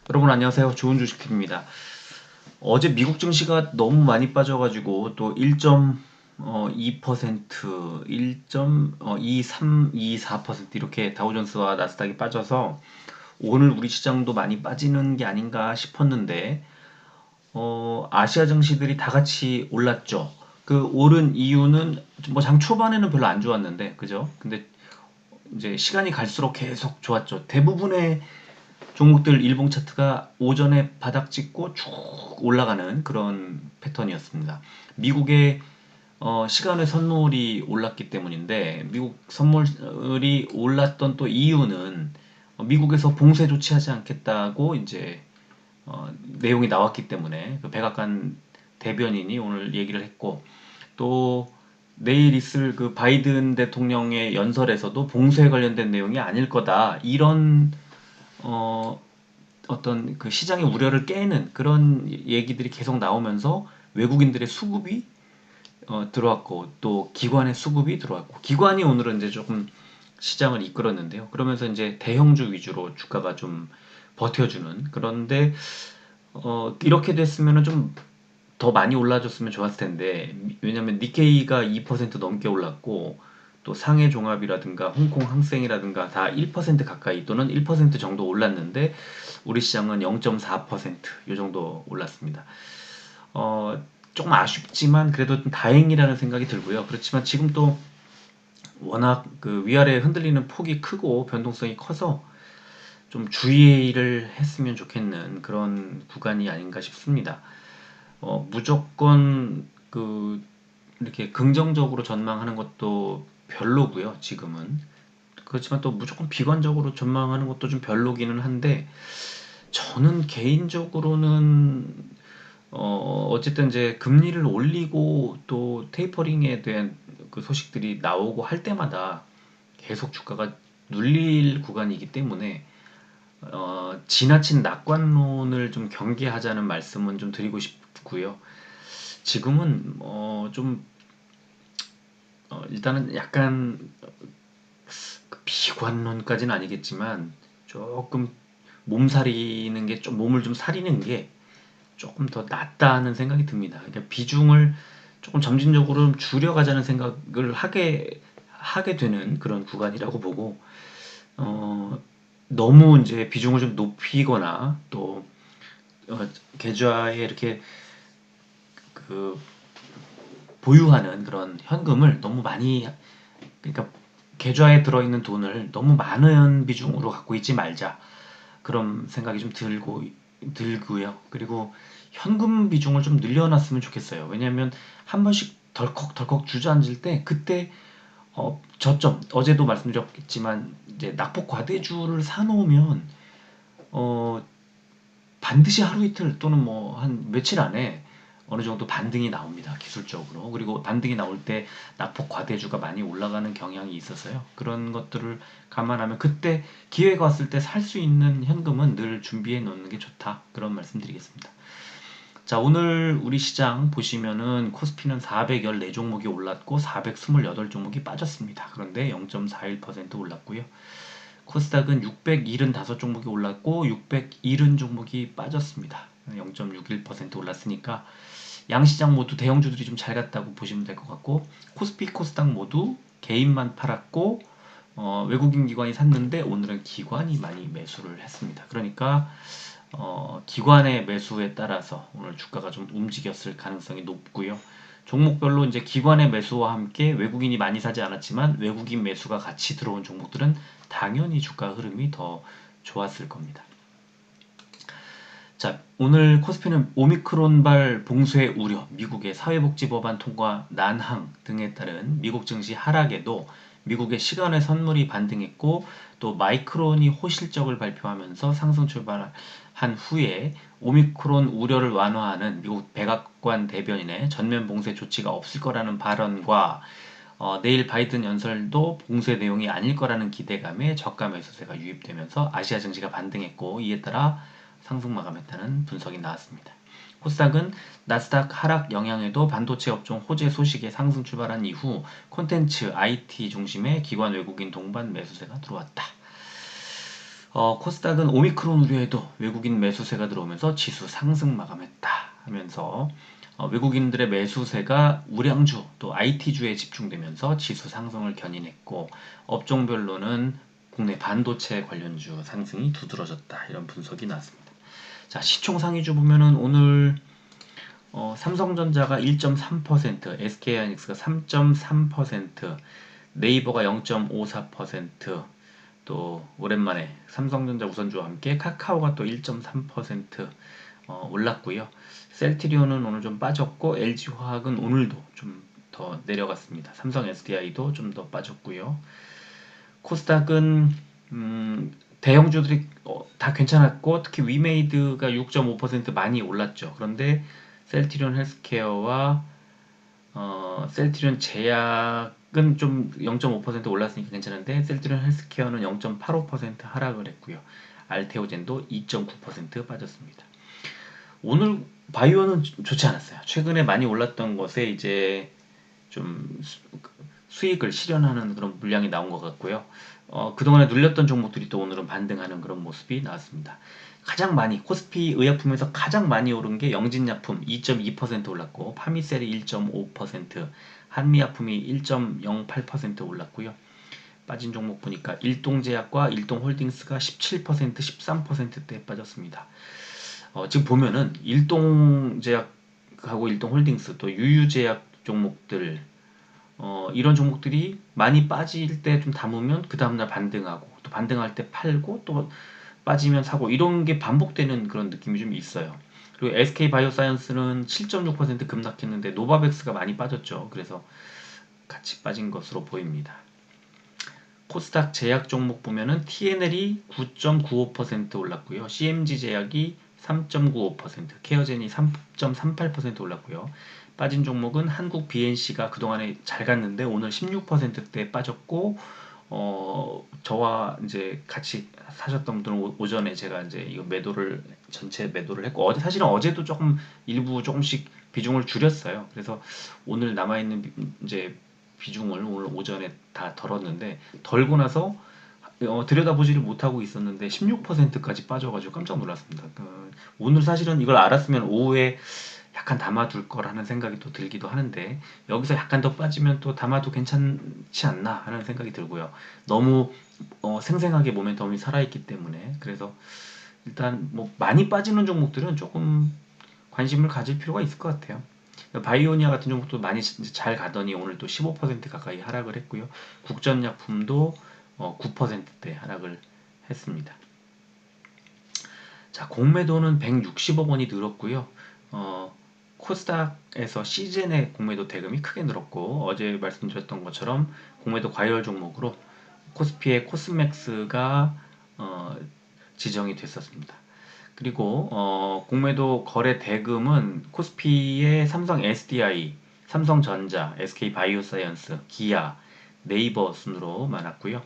여러분 안녕하세요. 좋은 주식TV입니다. 어제 미국 증시가 너무 많이 빠져가지고 또 1.2%, 1.2324% 이렇게 다우존스와 나스닥이 빠져서 오늘 우리 시장도 많이 빠지는 게 아닌가 싶었는데 아시아 증시들이 다 같이 올랐죠. 그 오른 이유는 뭐 장 초반에는 별로 안 좋았는데 그죠? 근데 이제 시간이 갈수록 계속 좋았죠. 대부분의 종목들 일봉 차트가 오전에 바닥 찍고 쭉 올라가는 그런 패턴이었습니다. 미국의 시간의 선물이 올랐기 때문인데 미국 선물이 올랐던 또 이유는 미국에서 봉쇄 조치하지 않겠다고 이제 내용이 나왔기 때문에 그 백악관 대변인이 오늘 얘기를 했고 또 내일 있을 그 바이든 대통령의 연설에서도 봉쇄에 관련된 내용이 아닐 거다 이런 어, 어떤 그 시장의 우려를 깨는 그런 얘기들이 계속 나오면서 외국인들의 수급이 들어왔고 또 기관의 수급이 들어왔고 기관이 오늘은 이제 조금 시장을 이끌었는데요. 그러면서 이제 대형주 위주로 주가가 좀 버텨주는 그런데 이렇게 됐으면 좀 더 많이 올라줬으면 좋았을 텐데 왜냐면 니케이가 2% 넘게 올랐고 또 상해 종합이라든가 홍콩 항생이라든가 다 1% 가까이 또는 1% 정도 올랐는데 우리 시장은 0.4%이 정도 올랐습니다. 조금 아쉽지만 그래도 좀 다행이라는 생각이 들고요. 그렇지만 지금 또 워낙 그 위아래 흔들리는 폭이 크고 변동성이 커서 좀 주의를 했으면 좋겠는 그런 구간이 아닌가 싶습니다. 무조건 그 이렇게 긍정적으로 전망하는 것도 별로고요. 지금은 그렇지만 또 무조건 비관적으로 전망하는 것도 좀 별로기는 한데 저는 개인적으로는 어쨌든 이제 금리를 올리고 또 테이퍼링에 대한 그 소식들이 나오고 할 때마다 계속 주가가 눌릴 구간이기 때문에 지나친 낙관론을 좀 경계하자는 말씀은 좀 드리고 싶고요. 지금은 좀 일단은 약간 그 비관론까지는 아니겠지만 조금 몸살이는 게 좀 몸을 좀 사리는 게 조금 더 낫다는 생각이 듭니다. 그러니까 비중을 조금 점진적으로 좀 줄여가자는 생각을 하게 되는 그런 구간이라고 보고 너무 이제 비중을 좀 높이거나 또 계좌에 이렇게 그 보유하는 그런 현금을 너무 많이 그러니까 계좌에 들어있는 돈을 너무 많은 비중으로 갖고 있지 말자 그런 생각이 좀 들고요. 그리고 현금 비중을 좀 늘려놨으면 좋겠어요. 왜냐하면 한 번씩 덜컥덜컥 주저앉을 때 그때 저점 어제도 말씀드렸겠지만 이제 낙폭 과대주를 사놓으면 어 반드시 하루 이틀 또는 뭐 한 며칠 안에 어느 정도 반등이 나옵니다. 기술적으로. 그리고 반등이 나올 때 낙폭 과대주가 많이 올라가는 경향이 있어서요. 그런 것들을 감안하면 그때 기회가 왔을 때 살 수 있는 현금은 늘 준비해 놓는 게 좋다. 그런 말씀드리겠습니다. 자, 오늘 우리 시장 보시면은 코스피는 414 종목이 올랐고 428 종목이 빠졌습니다. 그런데 0.41% 올랐고요. 코스닥은 675 종목이 올랐고 670 종목이 빠졌습니다. 0.61% 올랐으니까 양시장 모두 대형주들이 좀 잘 갔다고 보시면 될 것 같고 코스피, 코스닥 모두 개인만 팔았고 외국인 기관이 샀는데 오늘은 기관이 많이 매수를 했습니다. 그러니까 기관의 매수에 따라서 오늘 주가가 좀 움직였을 가능성이 높고요. 종목별로 이제 기관의 매수와 함께 외국인이 많이 사지 않았지만 외국인 매수가 같이 들어온 종목들은 당연히 주가 흐름이 더 좋았을 겁니다. 자, 오늘 코스피는 오미크론발 봉쇄 우려, 미국의 사회복지법안 통과 난항 등에 따른 미국 증시 하락에도 미국의 시간의 선물이 반등했고 또 마이크론이 호실적을 발표하면서 상승 출발한 후에 오미크론 우려를 완화하는 미국 백악관 대변인의 전면 봉쇄 조치가 없을 거라는 발언과 내일 바이든 연설도 봉쇄 내용이 아닐 거라는 기대감에 저가 매수세가 유입되면서 아시아 증시가 반등했고 이에 따라 상승 마감했다는 분석이 나왔습니다. 코스닥은 나스닥 하락 영향에도 반도체 업종 호재 소식에 상승 출발한 이후 콘텐츠, IT 중심의 기관 외국인 동반 매수세가 들어왔다. 코스닥은 오미크론 우려에도 외국인 매수세가 들어오면서 지수 상승 마감했다 하면서 외국인들의 매수세가 우량주 또 IT주에 집중되면서 지수 상승을 견인했고 업종별로는 국내 반도체 관련주 상승이 두드러졌다 이런 분석이 나왔습니다. 자, 시총 상위주 보면은 오늘 삼성전자가 1.3%, SK하이닉스가 3.3%, 네이버가 0.54%, 또 오랜만에 삼성전자 우선주와 함께 카카오가 또 1.3% 올랐고요. 셀트리온은 오늘 좀 빠졌고 LG화학은 오늘도 좀 더 내려갔습니다. 삼성 SDI도 좀 더 빠졌고요. 코스닥은 대형주들이 다 괜찮았고 특히 위메이드가 6.5% 많이 올랐죠. 그런데 셀트리온 헬스케어와 셀트리온 제약은 좀 0.5% 올랐으니까 괜찮은데 셀트리온 헬스케어는 0.85% 하락을 했고요. 알테오젠도 2.9% 빠졌습니다. 오늘 바이오는 좋지 않았어요. 최근에 많이 올랐던 것에 이제 좀 수익을 실현하는 그런 물량이 나온 것 같고요. 그동안에 눌렸던 종목들이 또 오늘은 반등하는 그런 모습이 나왔습니다. 가장 많이 코스피 의약품에서 가장 많이 오른 게 영진약품 2.2% 올랐고 파미셀이 1.5%, 한미약품이 1.08% 올랐고요. 빠진 종목 보니까 일동제약과 일동홀딩스가 17%, 13%대 빠졌습니다. 지금 보면은 일동제약하고 일동홀딩스 또 유유제약 종목들 이런 종목들이 많이 빠질 때 좀 담으면 그 다음날 반등하고 또 반등할 때 팔고 또 빠지면 사고 이런 게 반복되는 그런 느낌이 좀 있어요. 그리고 SK 바이오사이언스는 7.6% 급락했는데 노바백스가 많이 빠졌죠. 그래서 같이 빠진 것으로 보입니다. 코스닥 제약 종목 보면은 TNL이 9.95% 올랐고요. CMG 제약이 3.95%, 케어젠이 3.38% 올랐고요. 빠진 종목은 한국 BNC가 그동안에 잘 갔는데 오늘 16%대 빠졌고 저와 이제 같이 사셨던 분들은 오전에 제가 이제 이거 매도를 전체 매도를 했고 사실은 어제도 조금 일부 조금씩 비중을 줄였어요. 그래서 오늘 남아 있는 이제 비중을 오늘 오전에 다 덜었는데 덜고 나서 들여다보지를 못하고 있었는데 16%까지 빠져가지고 깜짝 놀랐습니다. 오늘 사실은 이걸 알았으면 오후에 약간 담아둘 거라는 생각이 또 들기도 하는데 여기서 약간 더 빠지면 또 담아도 괜찮지 않나 하는 생각이 들고요. 너무 생생하게 모멘텀이 살아있기 때문에 그래서 일단 뭐 많이 빠지는 종목들은 조금 관심을 가질 필요가 있을 것 같아요. 바이오니아 같은 종목도 많이 잘 가더니 오늘 또 15% 가까이 하락을 했고요. 국전약품도 9%대 하락을 했습니다. 자, 공매도는 160억 원이 늘었고요. 코스닥에서 시즌의 공매도 대금이 크게 늘었고 어제 말씀드렸던 것처럼 공매도 과열 종목으로 코스피의 코스맥스가 지정이 됐었습니다. 그리고 공매도 거래 대금은 코스피의 삼성 SDI, 삼성전자, SK바이오사이언스, 기아, 네이버 순으로 많았고요.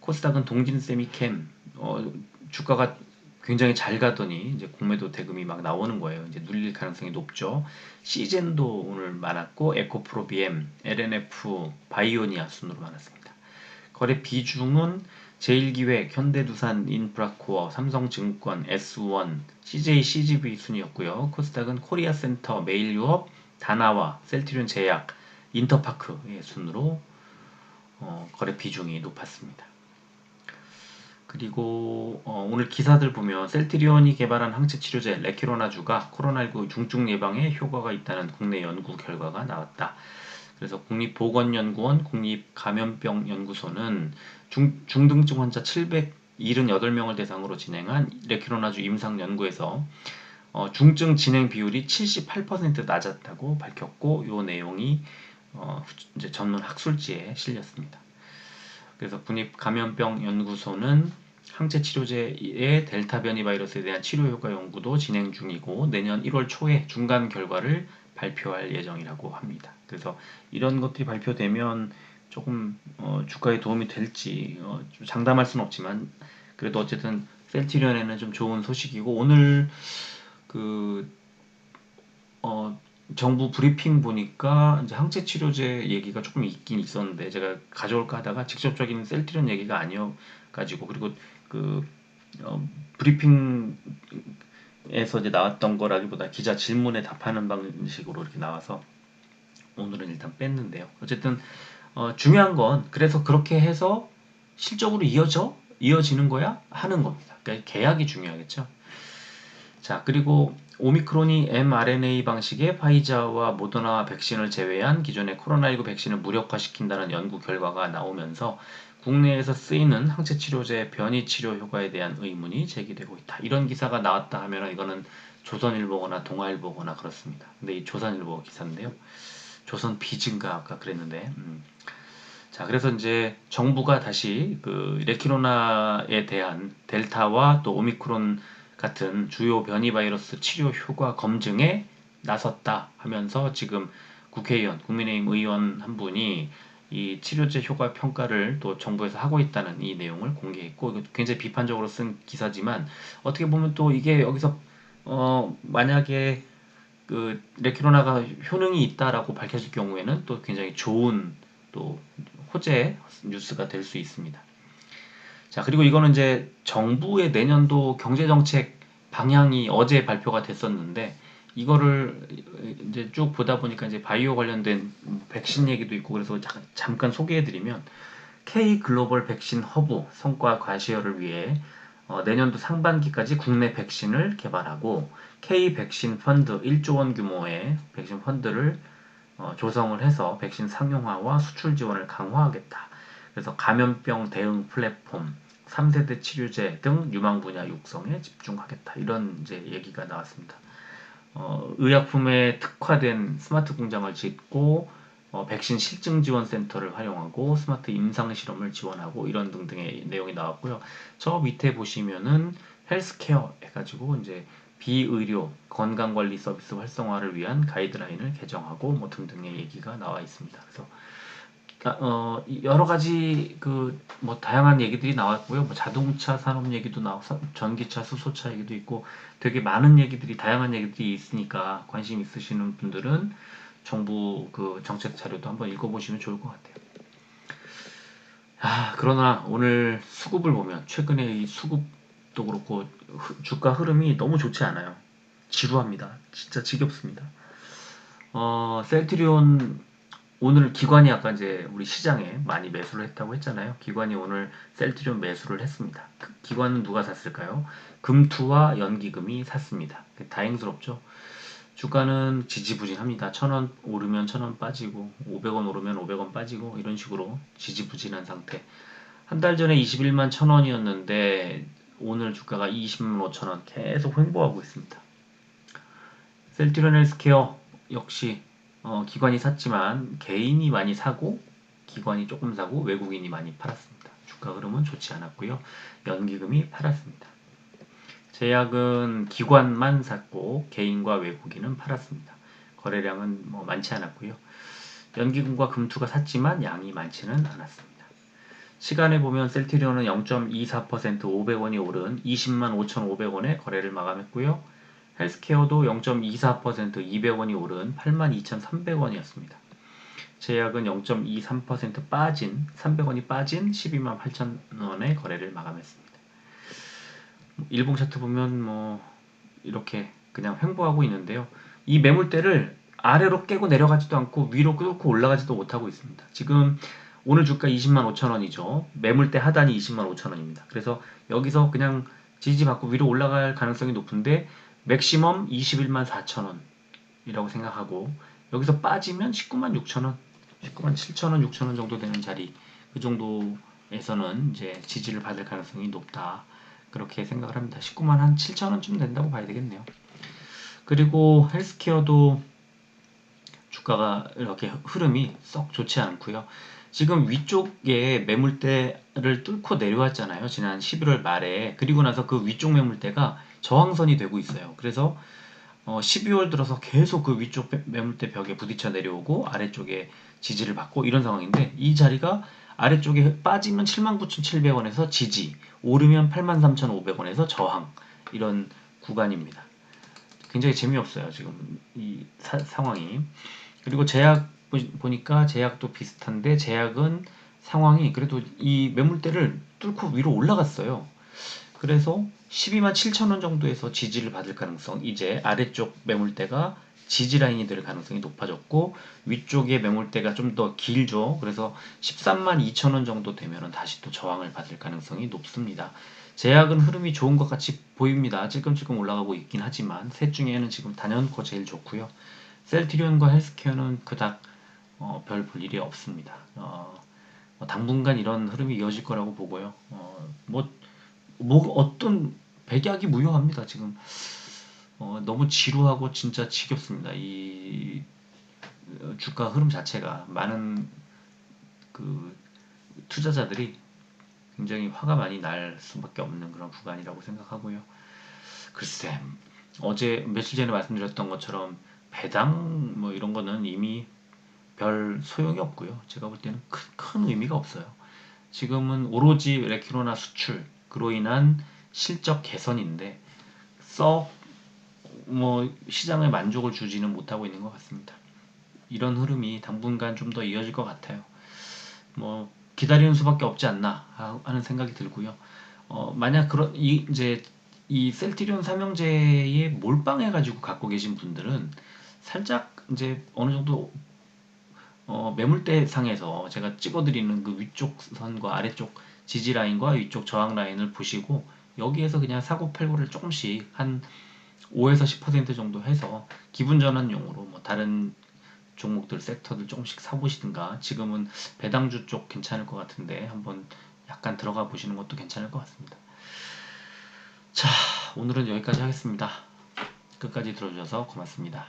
코스닥은 동진세미캠 주가가 굉장히 잘 가더니 이제 공매도 대금이 막 나오는 거예요. 이제 눌릴 가능성이 높죠. 시젠도 오늘 많았고 에코프로비엠, LNF, 바이오니아 순으로 많았습니다. 거래 비중은 제일기획, 현대두산, 인프라코어, 삼성증권, S1, CJ, CGV 순이었고요. 코스닥은 코리아센터, 메일유업, 다나와, 셀트리온 제약, 인터파크의 순으로 거래 비중이 높았습니다. 그리고 오늘 기사들 보면 셀트리온이 개발한 항체 치료제 레키로나주가 코로나19 중증 예방에 효과가 있다는 국내 연구 결과가 나왔다. 그래서 국립보건연구원 국립감염병연구소는 중등증 환자 778명을 대상으로 진행한 레키로나주 임상 연구에서 중증 진행 비율이 78% 낮았다고 밝혔고 이 내용이 이제 전문 학술지에 실렸습니다. 그래서 국립감염병연구소는 항체 치료제의 델타 변이 바이러스에 대한 치료 효과 연구도 진행 중이고 내년 1월 초에 중간 결과를 발표할 예정이라고 합니다. 그래서 이런 것들이 발표되면 조금 주가에 도움이 될지 장담할 수는 없지만 그래도 어쨌든 셀트리온에는 좀 좋은 소식이고 오늘 그 정부 브리핑 보니까 이제 항체 치료제 얘기가 조금 있긴 있었는데 제가 가져올까 하다가 직접적인 셀트리온 얘기가 아니어가지고 그리고 그 브리핑에서 이제 나왔던 거라기보다 기자 질문에 답하는 방식으로 이렇게 나와서 오늘은 일단 뺐는데요. 어쨌든 중요한 건 그래서 그렇게 해서 실적으로 이어지는 거야 하는 겁니다. 그러니까 계약이 중요하겠죠. 자, 그리고 오미크론이 mRNA 방식의 파이자와 모더나 백신을 제외한 기존의 코로나19 백신을 무력화시킨다는 연구 결과가 나오면서 국내에서 쓰이는 항체 치료제 변이 치료 효과에 대한 의문이 제기되고 있다. 이런 기사가 나왔다 하면 이거는 조선일보거나 동아일보거나 그렇습니다. 근데 이 조선일보 기사인데요. 조선 비즈인가 아까 그랬는데. 자, 그래서 이제 정부가 다시 그 레키노나에 대한 델타와 또 오미크론 같은 주요 변이 바이러스 치료 효과 검증에 나섰다 하면서 지금 국회의원, 국민의힘 의원 한 분이 이 치료제 효과 평가를 또 정부에서 하고 있다는 이 내용을 공개했고, 이거 굉장히 비판적으로 쓴 기사지만 어떻게 보면 또 이게 여기서 만약에 그 레키노나가 효능이 있다라고 밝혀질 경우에는 또 굉장히 좋은 또 호재 뉴스가 될 수 있습니다. 자, 그리고 이거는 이제 정부의 내년도 경제정책 방향이 어제 발표가 됐었는데, 이거를 이제 쭉 보다 보니까 이제 바이오 관련된 백신 얘기도 있고, 그래서 잠깐 소개해드리면, K 글로벌 백신 허브 성과 과시화를 위해 내년도 상반기까지 국내 백신을 개발하고, K 백신 펀드 1조 원 규모의 백신 펀드를 조성을 해서 백신 상용화와 수출 지원을 강화하겠다. 그래서 감염병 대응 플랫폼, 3세대 치료제 등 유망 분야 육성에 집중하겠다. 이런 이제 얘기가 나왔습니다. 의약품에 특화된 스마트 공장을 짓고 백신 실증 지원 센터를 활용하고 스마트 임상 실험을 지원하고 이런 등등의 내용이 나왔고요. 저 밑에 보시면은 헬스케어 해가지고 이제 비의료 건강관리 서비스 활성화를 위한 가이드라인을 개정하고 뭐 등등의 얘기가 나와 있습니다. 그래서 여러 가지 그 뭐 다양한 얘기들이 나왔고요. 뭐 자동차 산업 얘기도 나와서 전기차, 수소차 얘기도 있고 되게 많은 얘기들이 다양한 얘기들이 있으니까 관심 있으시는 분들은 정부 그 정책 자료도 한번 읽어보시면 좋을 것 같아요. 그러나 오늘 수급을 보면 최근에 이 수급도 그렇고 주가 흐름이 너무 좋지 않아요. 지루합니다. 진짜 지겹습니다. 셀트리온 오늘 기관이 아까 이제 우리 시장에 많이 매수를 했다고 했잖아요. 기관이 오늘 셀트리온 매수를 했습니다. 그 기관은 누가 샀을까요? 금투와 연기금이 샀습니다. 다행스럽죠. 주가는 지지부진합니다. 1,000원 오르면 1,000원 빠지고 500원 오르면 500원 빠지고 이런 식으로 지지부진한 상태. 한 달 전에 21만 1,000원이었는데 오늘 주가가 20만 5천원 계속 횡보하고 있습니다. 셀트리온 헬스케어 역시 기관이 샀지만 개인이 많이 사고 기관이 조금 사고 외국인이 많이 팔았습니다. 주가 흐름은 좋지 않았고요. 연기금이 팔았습니다. 제약은 기관만 샀고 개인과 외국인은 팔았습니다. 거래량은 뭐 많지 않았고요. 연기금과 금투가 샀지만 양이 많지는 않았습니다. 시간에 보면 셀트리온은 0.24% 500원이 오른 20만 5,500원에 거래를 마감했고요. 헬스케어도 0.24% 200원이 오른 82,300원이었습니다. 제약은 0.23% 빠진 300원이 빠진 12만 8천원의 거래를 마감했습니다. 일봉 차트 보면 뭐 이렇게 그냥 횡보하고 있는데요. 이 매물대를 아래로 깨고 내려가지도 않고 위로 뚫고 올라가지도 못하고 있습니다. 지금 오늘 주가 20만 5천원이죠. 매물대 하단이 20만 5천원입니다. 그래서 여기서 그냥 지지받고 위로 올라갈 가능성이 높은데 맥시멈 21만 4천원이라고 생각하고 여기서 빠지면 19만 6천원, 19만 7천원, 6천원 정도 되는 자리 그 정도에서는 이제 지지를 받을 가능성이 높다. 그렇게 생각을 합니다. 19만 한 7천원쯤 된다고 봐야 되겠네요. 그리고 헬스케어도 주가가 이렇게 흐름이 썩 좋지 않고요. 지금 위쪽에 매물대를 뚫고 내려왔잖아요. 지난 11월 말에. 그리고 나서 그 위쪽 매물대가 저항선이 되고 있어요. 그래서 12월 들어서 계속 그 위쪽 매물대 벽에 부딪혀 내려오고 아래쪽에 지지를 받고 이런 상황인데 이 자리가 아래쪽에 빠지면 79,700원에서 지지, 오르면 83,500원에서 저항 이런 구간입니다. 굉장히 재미없어요. 지금 이 상황이. 그리고 제약 보니까 제약도 비슷한데 제약은 상황이 그래도 이 매물대를 뚫고 위로 올라갔어요. 그래서 12만 7천 원 정도에서 지지를 받을 가능성, 이제 아래쪽 매물대가 지지 라인이 될 가능성이 높아졌고 위쪽에 매물대가 좀 더 길죠. 그래서 13만 2천 원 정도 되면은 다시 또 저항을 받을 가능성이 높습니다. 제약은 흐름이 좋은 것 같이 보입니다. 찔끔찔끔 올라가고 있긴 하지만 셋 중에는 지금 단연코 제일 좋고요. 셀트리온과 헬스케어는 그닥 별 볼 일이 없습니다. 당분간 이런 흐름이 이어질 거라고 보고요. 어떤 백약이 무효합니다. 지금 너무 지루하고 진짜 지겹습니다. 이 주가 흐름 자체가 많은 그 투자자들이 굉장히 화가 많이 날 수밖에 없는 그런 구간이라고 생각하고요. 글쎄, 어제 며칠 전에 말씀드렸던 것처럼 배당 뭐 이런 거는 이미 별 소용이 없고요. 제가 볼 때는 큰 의미가 없어요. 지금은 오로지 레큐로나 수출로 인한 실적 개선인데 썩 뭐 시장에 만족을 주지는 못하고 있는 것 같습니다. 이런 흐름이 당분간 좀 더 이어질 것 같아요. 뭐 기다리는 수밖에 없지 않나 하는 생각이 들고요. 만약 그런 이제 이 셀트리온 삼형제에 몰빵해가지고 갖고 계신 분들은 살짝 이제 어느 정도 매물대 상에서 제가 찍어드리는 그 위쪽 선과 아래쪽 지지 라인과 위쪽 저항 라인을 보시고 여기에서 그냥 사고 팔고를 조금씩 한 5에서 10% 정도 해서 기분 전환용으로 뭐 다른 종목들 섹터들 조금씩 사보시든가 지금은 배당주 쪽 괜찮을 것 같은데 한번 약간 들어가 보시는 것도 괜찮을 것 같습니다. 자, 오늘은 여기까지 하겠습니다. 끝까지 들어주셔서 고맙습니다.